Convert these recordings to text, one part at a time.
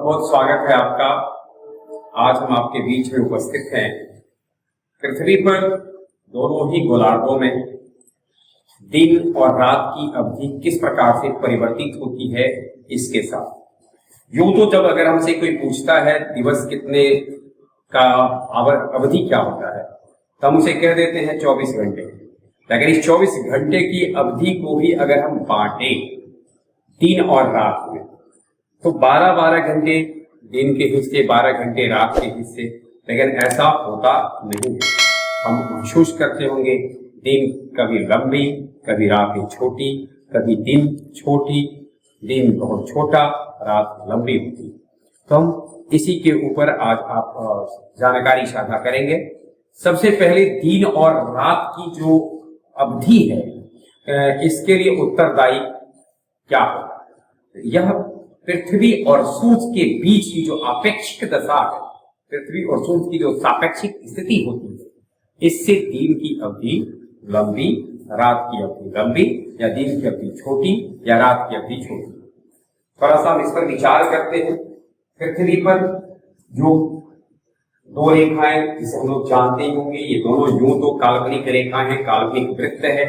बहुत स्वागत है आपका। आज हम आपके बीच में उपस्थित हैं। पृथ्वी पर दोनों ही गोलार्धों में दिन और रात की अवधि किस प्रकार से परिवर्तित होती है इसके साथ। यूं तो जब अगर हमसे कोई पूछता है दिवस कितने का अवधि क्या होता है तो हम उसे कह देते हैं 24 घंटे। लेकिन इस 24 घंटे की अवधि को भी अगर हम बांटे दिन और रात में तो 12-12 घंटे दिन के हिस्से, 12 घंटे रात के हिस्से। लेकिन ऐसा होता नहीं है। हम महसूस करते होंगे दिन कभी लंबी, कभी रात छोटी, कभी दिन छोटी, दिन बहुत छोटा, रात लंबी होती। तो हम इसी के ऊपर आज आप जानकारी साझा करेंगे। सबसे पहले दिन और रात की जो अवधि है इसके लिए उत्तरदायी क्या होगा। यह पृथ्वी और सूर्य के बीच की जो आपेक्षिक दशा है, पृथ्वी और सूर्य की जो सापेक्षिक स्थिति होती है, इससे दिन की अवधि लंबी, रात की अवधि लंबी, या दिन की अवधि छोटी या रात की अवधि छोटी। थोड़ा सा हम इस पर विचार करते हैं। पृथ्वी पर जो दो रेखाएं जिसे हम लोग जानते ही होंगे, ये दोनों यूं तो काल्पनिक रेखाएं हैं, काल्पनिक वृत्त है।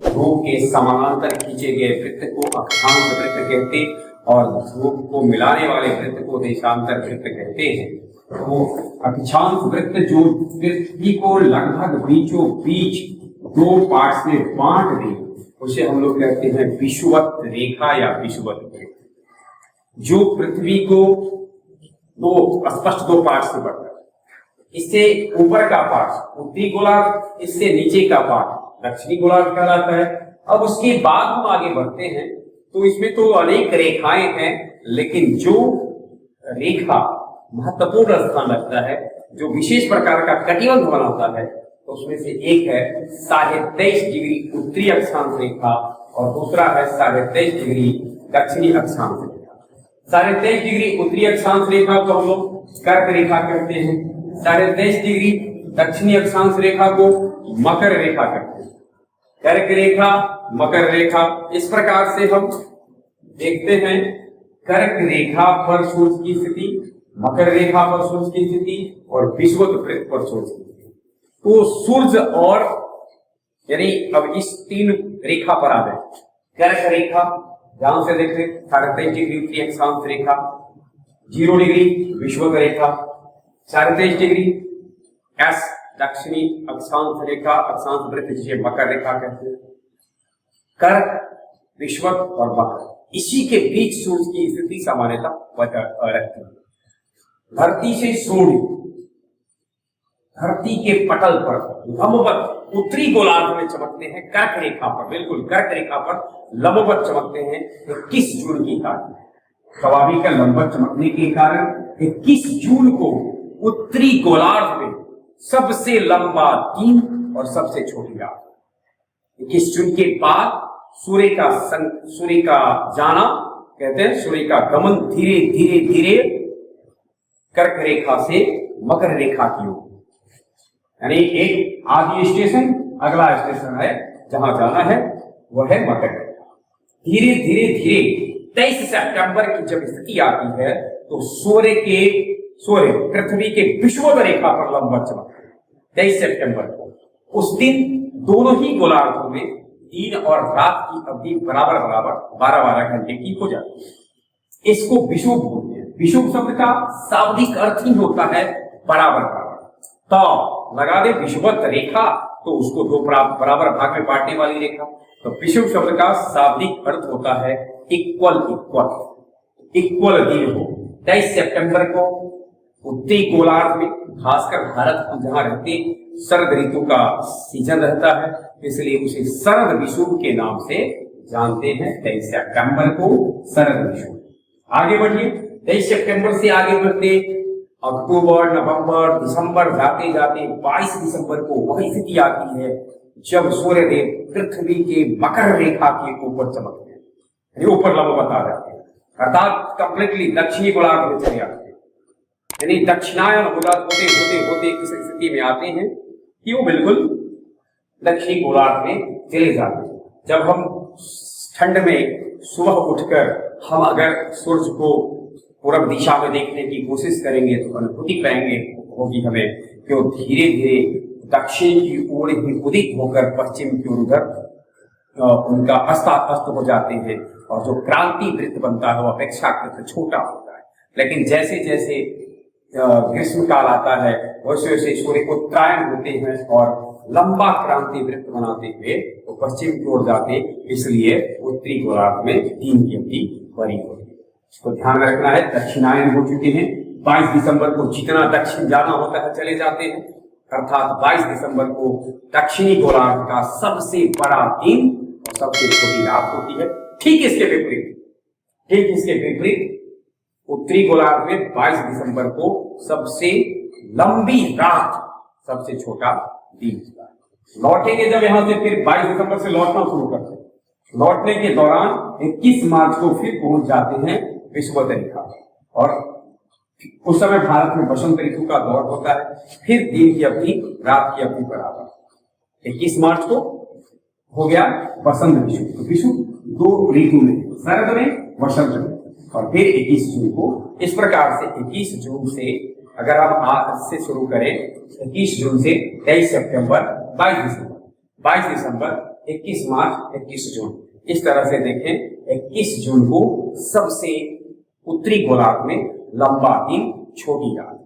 ध्रुव के समानांतर खींचे गए वृत्त को अक्षांश वृत्त कहते और ध्रुव को मिलाने वाले वृत्त को देशांतर वृत्त कहते हैं। तो अक्षांश वृत्त जो पृथ्वी को लगभग बीचों बीच दो पार्ट में बांट दे उसे हम लोग कहते हैं विषुवत रेखा या विषुवत वृत्त। जो पृथ्वी को स्पष्ट दो पार्ट से बढ़ता है। इससे ऊपर का पार्ट उत्तरी गोलार्ध, इससे नीचे का पार्ट दक्षिणी गोलार्ध कहलाता है। अब उसके बाद हम आगे बढ़ते हैं तो इसमें तो अनेक रेखाएं हैं, लेकिन जो रेखा महत्वपूर्ण स्थान रखता है, जो विशेष प्रकार का कटिबंध बनाता है, तो उसमें से एक है 23.5 डिग्री उत्तरी अक्षांश रेखा और दूसरा है 23.5 डिग्री दक्षिणी अक्षांश रेखा। 23.5 डिग्री उत्तरी अक्षांश रेखा को हम लोग कर्क रेखा कहते हैं, 23.5 डिग्री दक्षिणी अक्षांश रेखा को मकर रेखा कहते हैं। कर्क रेखा, मकर रेखा, इस प्रकार से हम देखते हैं। कर्क रेखा पर सूर्य की स्थिति, मकर रेखा पर सूर्य की स्थिति और विषुवत वृत्त पर सूर्य की स्थिति। तो सूर्य और यानी अब इस तीन रेखा पर आ गए। कर्क रेखा ध्यान से देखते 23.5 डिग्री उत्तरी अक्षांश रेखा, 0 डिग्री विषुवत रेखा, 23.5 डिग्री एस दक्षिणी अक्षांश रेखा, अक्षांश वृत्त जिसे मकर रेखा कहते हैं। कर्क, विषुवत और मकर, इसी के बीच सूर्य की स्थिति सामान्यतः रहती है। धरती से सूर्य धरती के पटल पर लंबवत उत्तरी गोलार्ध में चमकते हैं। कर्क रेखा पर, बिल्कुल कर्क रेखा पर लंबवत चमकते हैं 21 जून की तारीख। स्वाभाविक लंबवत चमकने के कारण 21 जून को उत्तरी गोलार्ध में सबसे लंबा दिन और सबसे छोटी रात। 21 जून के बाद सूर्य का जाना कहते हैं, सूर्य का गमन धीरे धीरे धीरे कर्क रेखा से मकर रेखा की ओर, यानी एक आदि स्टेशन, अगला स्टेशन है जहां जाना है वह है मकर रेखा। धीरे धीरे धीरे 23 सितंबर की जब स्थिति आती है तो सूर्य पृथ्वी के विषुवत रेखा पर लंबवत चमकते हैं 23 सितंबर को। उस दिन दोनों ही गोलार्धों में दिन और रात की अवधि बराबर 12-12 घंटे की हो जाती है। इसको विषुव बोलते हैं। विषुव शब्द का शाब्दिक अर्थ ही होता है बराबर बराबर। तो लगा दे विषुवत रेखा तो उसको दो बराबर भाग में बांटने वाली रेखा। तो विषुव शब्द का शाब्दिक अर्थ होता है इक्वल दिन हो। 23 सितंबर को उत्तरी गोलार्ध में, खासकर भारत में जहां रहते शरद ऋतु का सीजन रहता है, इसलिए उसे शरद विषुव के नाम से जानते हैं। 23 सितंबर को शरद विषुव। आगे बढ़िए, 23 सितंबर से आगे बढ़ते अक्टूबर, नवंबर, दिसंबर जाते जाते 22 दिसंबर को वही स्थिति आती है जब सूर्य देव पृथ्वी के मकर रेखा के ऊपर चमकते हैं, ऊपर लंबवत आ जाते हैं, अर्थात कंप्लीटली दक्षिणी गोलार्ध में चले आते हैं। यानी दक्षिणायन होते होते इस स्थिति में आते हैं कि वो बिल्कुल दक्षिणी गोलार्ध में चले जाते हैं। जब हम ठंड में सुबह उठकर हम अगर सूर्य को पूर्व दिशा में देखने की कोशिश करेंगे तो अनुभूति पाएंगे होगी हमें कि वो धीरे धीरे दक्षिण की ओर ही उदित होकर पश्चिम की ओर उधर उनका अस्त हो जाते हैं, और जो क्रांति वृत्त बनता है वो अपेक्षाकृत छोटा होता है। लेकिन जैसे जैसे ग्रीष्म काल आता है वैसे वैसे सूर्य उत्तरायण होते हैं और लंबा क्रांति वृत्त बनाते हुए वो पश्चिम की ओर जाते, इसलिए उत्तरी गोलार्ध में दिन की अवधि बड़ी होती है। इसको ध्यान में रखना है। दक्षिणायन हो चुके हैं, 22 दिसंबर को जितना दक्षिण जाना होता है चले जाते हैं, अर्थात 22 दिसंबर को दक्षिणी गोलार्ध का सबसे बड़ा दिन और सबसे छोटी रात होती है। ठीक इसके विपरीत उत्तरी गोलार्ध में 22 दिसंबर को सबसे लंबी रात, सबसे छोटा दिन होता है। लौटेंगे जब यहां से, फिर 22 दिसंबर से लौटना शुरू करते हैं। लौटने के दौरान 21 मार्च को फिर पहुंच जाते हैं विषुवत रेखा, और उस समय भारत में बसंत ऋतु का दौर होता है। फिर दिन की अवधि रात की अवधि बराबर। 21 मार्च को हो गया बसंत विषु, तो विषु 2 ऋतु में, शरद में वसंत में, और फिर 21 जून को। इस प्रकार से 21 जून से अगर हम आज से शुरू करें, 21 जून से 23 सितंबर, 22 दिसंबर, 21 मार्च, 21 जून, इस तरह से देखें। 21 जून को सबसे उत्तरी गोलार्ध में लंबा दिन, छोटी रात।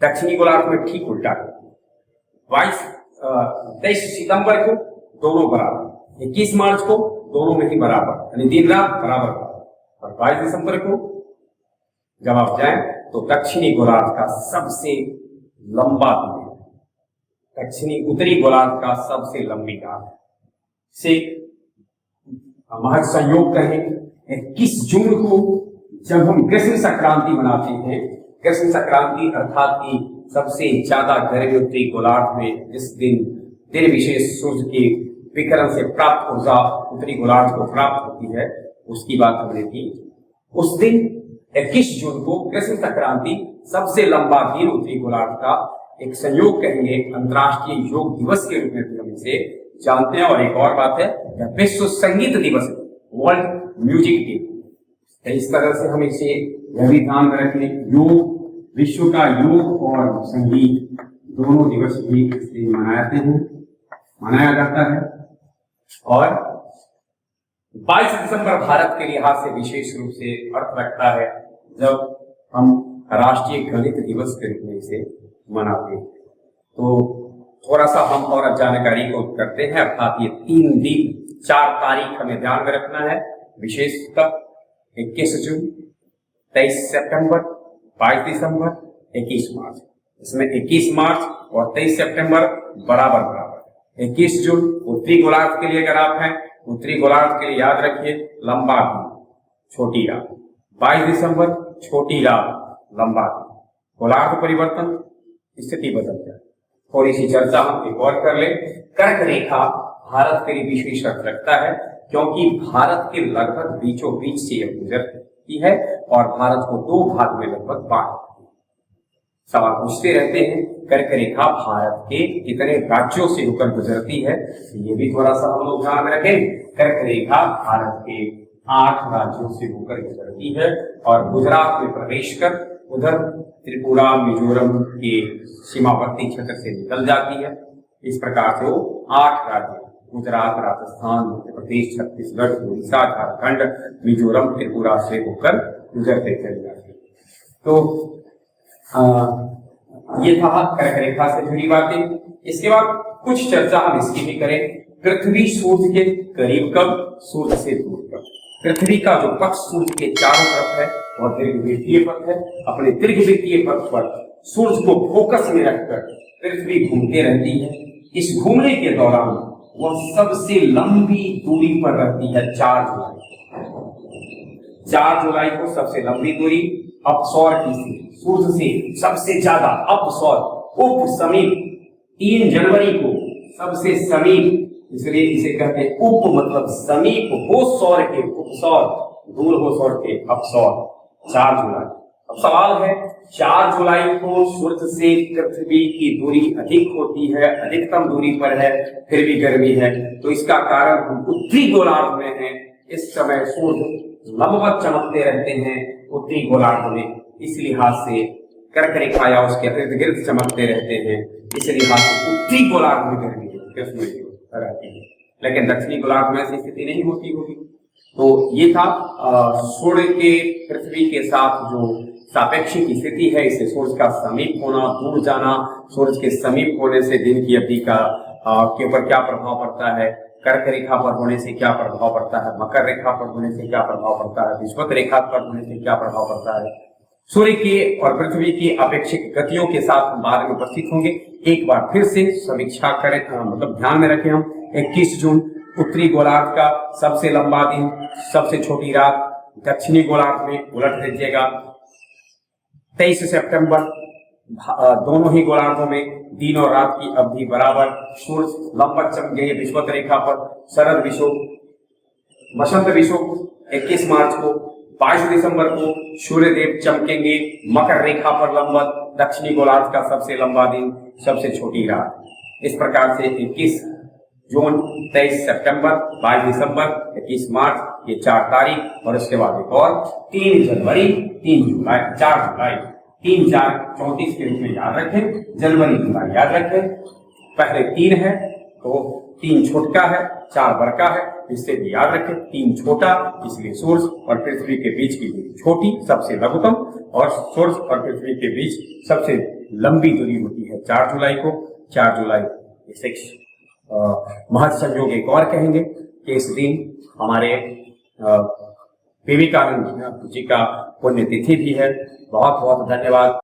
दक्षिणी गोलार्ध में ठीक उल्टा है। 23 सितंबर को दोनों बराबर, 21 मार्च को दोनों में ही बराबर, यानी दिन रात बराबर, और 22 दिसंबर को जब आप जाएं तो दक्षिणी गोलार्ध का सबसे लंबा दिन है, उत्तरी गोलार्ध का सबसे लंबी रात से महज संयोग कहें। 21 जून को जब हम कृष्ण संक्रांति मनाते हैं, कृष्ण संक्रांति अर्थात की सबसे ज्यादा गर्मी उत्तरी गोलार्ध में जिस दिन विशेष सूर्य के विकिरण से प्राप्त ऊर्जा उत्तरी गोलार्ध को प्राप्त होती है, उसकी बात हमने की। उस दिन 21 जून को कृष्ण संक्रांति सबसे लंबा दिन उत्तरी गोलार्ध का एक संयोग कहेंगे, अंतर्राष्ट्रीय योग दिवस के रूप में भी हम इसे जानते हैं। और एक और बात है, विश्व संगीत दिवस, वर्ल्ड म्यूजिक डे। इस तरह से हम इसे यह भी ध्यान में रखें, योग, विश्व का योग और संगीत दोनों दिवस भी इस दिन मनाया जाता है। और 22 दिसंबर भारत के लिहाज से विशेष रूप से अर्थ रखता है, जब हम राष्ट्रीय गणित दिवस के रूप में इसे मनाते हैं। तो थोड़ा सा हम और जानकारी को करते हैं, अर्थात ये 3 दिन 4 तारीख हमें ध्यान में रखना है विशेषतः। 21 जून, 23 सितंबर, 22 दिसंबर, 21 मार्च। इसमें 21 मार्च और 23 सितंबर बराबर। 21 जून उत्तरी गोलार्ध के लिए अगर आप हैं, उत्तरी गोलार्ध के लिए याद रखिए लंबा दिन, छोटी रात। 22 दिसंबर छोटी रात, लंबा दिन। गोलार्ध परिवर्तन, स्थिति बदल जाए। थोड़ी सी चर्चा हम एक और कर ले। कर्क रेखा भारत के लिए विशेष अर्थ रखता है, क्योंकि भारत के लगभग बीचों बीच से यह गुजरती है और भारत को 2 भाग में लगभग बांटती है। सवाल पूछते रहते हैं, कर्क रेखा भारत के कितने राज्यों से होकर गुजरती है, ये भी थोड़ा सा हम लोग ध्यान में रखें। कर्क रेखा भारत के 8 राज्यों से होकर गुजरती है और गुजरात में प्रवेश कर उधर त्रिपुरा, मिजोरम के सीमावर्ती क्षेत्र से निकल जाती है। इस प्रकार से वो 8 राज्य, गुजरात, राजस्थान, मध्य प्रदेश, छत्तीसगढ़, उड़ीसा, झारखंड, मिजोरम, त्रिपुरा से होकर गुजरते चले जाते हैं। तो ये था कर्क रेखा से जुड़ी बातें। इसके बाद कुछ चर्चा हम इसकी भी करें। पृथ्वी सूर्य के करीब कब, सूर्य से दूर कब। पृथ्वी का जो पक्ष सूर्य के चारों तरफ है वह दीर्घवृत्तीय पथ है। अपने दीर्घवृत्तीय पथ पर सूर्य को फोकस में रखकर पृथ्वी घूमती रहती है। इस घूमने के दौरान वह सबसे लंबी दूरी पर रहती है, 4 जुलाई। 4 जुलाई को सबसे लंबी दूरी अपसौर की स्थिति, सूर्य से सबसे ज्यादा अपसौर, उप समीप। 3 जनवरी को सबसे समीप, इसलिए इसे कहते हैं उप मतलब समीप हो सौर के, उपसौर, दूर हो सौर के, अपसौर, 4 जुलाई। अब सवाल है, 4 जुलाई को सूर्य से पृथ्वी की दूरी अधिक होती है, अधिकतम दूरी पर है, फिर भी गर्मी है, तो इसका कारण हम उत्तरी गोलार्ध में हैं। इस समय सूर्य लंबवत चमकते रहते हैं, उत्तरी गोलार्ध में, इस लिहाज से कर्क रेखा या उसके इर्द गिर्द चमकते रहते हैं, इस लिहाज से उत्तरी गोलार्ध में गर्मी रहती है, लेकिन दक्षिणी गोलार्ध में ऐसी स्थिति नहीं होती होगी। तो ये था सूर्य के पृथ्वी के साथ जो सापेक्षिक स्थिति है, इससे सूर्य का समीप होना, दूर जाना, सूर्य के समीप होने से दिन की अवधि का के ऊपर क्या प्रभाव पड़ता है, कर्क रेखा पर होने से क्या प्रभाव पड़ता है, मकर रेखा पर होने से क्या प्रभाव पड़ता है, विषुवत रेखा पर होने से क्या प्रभाव पड़ता है, सूर्य के और पृथ्वी की अपेक्षिक गतियों के साथ हम बाद में उपस्थित होंगे। एक बार फिर से समीक्षा करें, मतलब ध्यान में रखें हम 21 जून उत्तरी गोलार्ध का सबसे लंबा दिन, सबसे छोटी रात, दक्षिणी गोलार्ध में उलट दीजिएगा। 23 सितंबर दोनों ही गोलार्धों में दिन और रात की अवधि बराबर, सूर्य लंबवत चमकेंगे विषुवत रेखा पर, शरद विषुव, वसंत विषुव 21 मार्च को, 22 दिसंबर को सूर्य देव चमकेंगे मकर रेखा पर लंबवत, दक्षिणी गोलार्ध का सबसे लंबा दिन, सबसे छोटी रात। इस प्रकार से 21 जून, 23 सितंबर, 22 दिसंबर, 21 मार्च, ये 4 तारीख, और उसके बाद एक और 3 जनवरी, 3 जुलाई, 4 जुलाई, 3, 4, 34 के रूप में याद रखें। जनवरी जुलाई याद रखें, पहले 3 है तो 3 छोटका है, 4 बड़का है, इससे भी याद रखें 3 छोटा, इसलिए सूर्य और पृथ्वी के बीच की दूरी छोटी सबसे लघुतम, और सूर्य और पृथ्वी के बीच सबसे लंबी दूरी होती है 4 जुलाई को। 4 जुलाई 6 महत् संयोग एक और कहेंगे कि इस दिन हमारे विवेकानंद जी का पुण्यतिथि भी है। बहुत बहुत धन्यवाद।